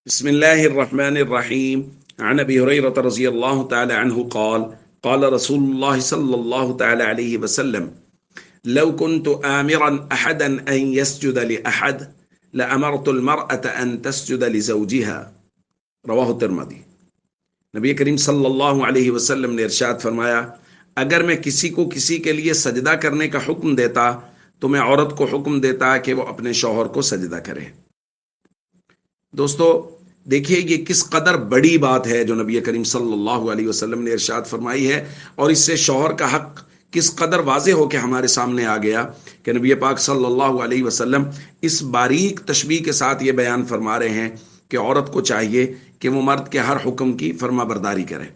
بسم الله الرحمن الرحيم. عن أبي هريرة رضي الله تعالى عنه قال قال رسول الله صلى الله تعالى عليه وسلم: لو كنت آمرا أحدا أن يسجد لأحد لأمرت المرأة أن تسجد لزوجها. رواہ الترمذی. نبی کریم صلی اللہ علیہ وسلم نے ارشاد فرمایا، اگر میں کسی کو کسی کے لیے سجدہ کرنے کا حکم دیتا تو میں عورت کو حکم دیتا کہ وہ اپنے شوہر کو سجدہ کرے۔ دوستو دیکھیے یہ کس قدر بڑی بات ہے جو نبی کریم صلی اللہ علیہ وسلم نے ارشاد فرمائی ہے، اور اس سے شوہر کا حق کس قدر واضح ہو کے ہمارے سامنے آ گیا کہ نبی پاک صلی اللہ علیہ وسلم اس باریک تشبیہ کے ساتھ یہ بیان فرما رہے ہیں کہ عورت کو چاہیے کہ وہ مرد کے ہر حکم کی فرما برداری کرے۔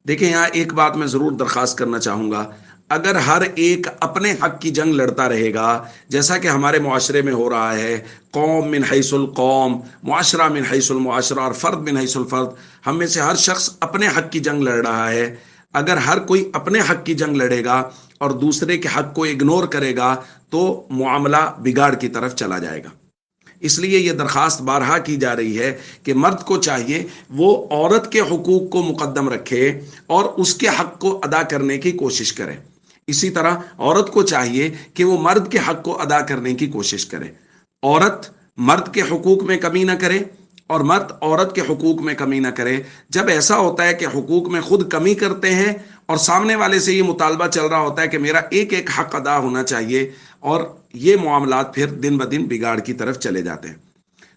دیکھیں یہاں ایک بات میں ضرور درخواست کرنا چاہوں گا، اگر ہر ایک اپنے حق کی جنگ لڑتا رہے گا جیسا کہ ہمارے معاشرے میں ہو رہا ہے، قوم من حیث القوم، معاشرہ من حیث المعاشرہ اور فرد من حیث الفرد، ہم میں سے ہر شخص اپنے حق کی جنگ لڑ رہا ہے، اگر ہر کوئی اپنے حق کی جنگ لڑے گا اور دوسرے کے حق کو اگنور کرے گا تو معاملہ بگاڑ کی طرف چلا جائے گا۔ اس لیے یہ درخواست بارہا کی جا رہی ہے کہ مرد کو چاہیے وہ عورت کے حقوق کو مقدم رکھے اور اس کے حق کو ادا کرنے کی کوشش کرے، اسی طرح عورت کو چاہیے کہ وہ مرد کے حق کو ادا کرنے کی کوشش کرے۔ عورت مرد کے حقوق میں کمی نہ کرے اور مرد عورت کے حقوق میں کمی نہ کرے۔ جب ایسا ہوتا ہے کہ حقوق میں خود کمی کرتے ہیں اور سامنے والے سے یہ مطالبہ چل رہا ہوتا ہے کہ میرا ایک ایک حق ادا ہونا چاہیے، اور یہ معاملات پھر دن بدن بگاڑ کی طرف چلے جاتے ہیں۔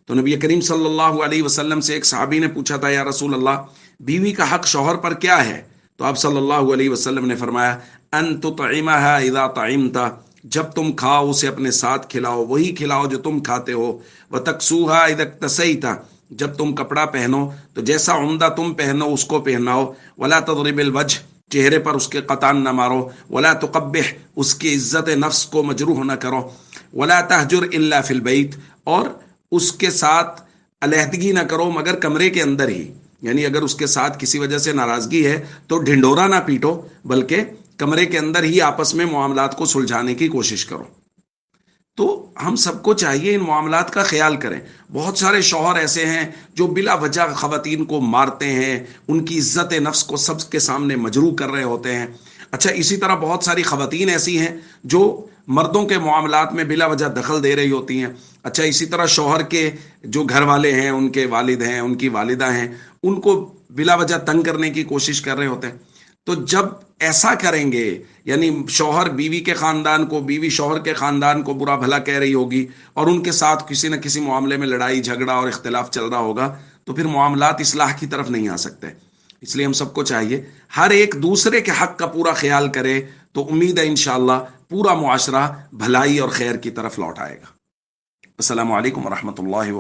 تو نبی کریم صلی اللہ علیہ وسلم سے ایک صحابی نے پوچھا تھا، یا رسول اللہ، بیوی کا حق شوہر پر کیا ہے؟ تو آپ صلی اللہ علیہ وسلم نے فرمایا، ان تطعمها اذا طعمت، جب تم کھاؤ اسے اپنے ساتھ کھلاؤ، وہی کھلاؤ جو تم کھاتے ہو، وتکسوها اذا اکتسیت، جب تم کپڑا پہنو تو جیسا عمدہ تم پہنو اس کو پہناؤ، ولا تضرب الوجه، چہرے پر اس کے قطان نہ مارو، ولا تقبح، اس کی عزت نفس کو مجروح نہ کرو، ولا تہجر الا فی البیت، اور اس کے ساتھ علیحدگی نہ کرو مگر کمرے کے اندر ہی، یعنی اگر اس کے ساتھ کسی وجہ سے ناراضگی ہے تو ڈھنڈورا نہ پیٹو بلکہ کمرے کے اندر ہی آپس میں معاملات کو سلجھانے کی کوشش کرو۔ تو ہم سب کو چاہیے ان معاملات کا خیال کریں۔ بہت سارے شوہر ایسے ہیں جو بلا وجہ خواتین کو مارتے ہیں، ان کی عزت نفس کو سب کے سامنے مجروح کر رہے ہوتے ہیں۔ اچھا، اسی طرح بہت ساری خواتین ایسی ہیں جو مردوں کے معاملات میں بلا وجہ دخل دے رہی ہوتی ہیں۔ اچھا، اسی طرح شوہر کے جو گھر والے ہیں، ان کے والد ہیں، ان کی والدہ ہیں، ان کو بلا وجہ تنگ کرنے کی کوشش کر رہے ہوتے ہیں۔ تو جب ایسا کریں گے، یعنی شوہر بیوی کے خاندان کو، بیوی شوہر کے خاندان کو برا بھلا کہہ رہی ہوگی اور ان کے ساتھ کسی نہ کسی معاملے میں لڑائی جھگڑا اور اختلاف چل رہا ہوگا، تو پھر معاملات اصلاح کی طرف نہیں آ سکتے۔ اس لیے ہم سب کو چاہیے ہر ایک دوسرے کے حق کا پورا خیال کرے، تو امید ہے انشاءاللہ پورا معاشرہ بھلائی اور خیر کی طرف لوٹ آئے گا۔ السلام علیکم ورحمۃ اللہ وبرکاتہ۔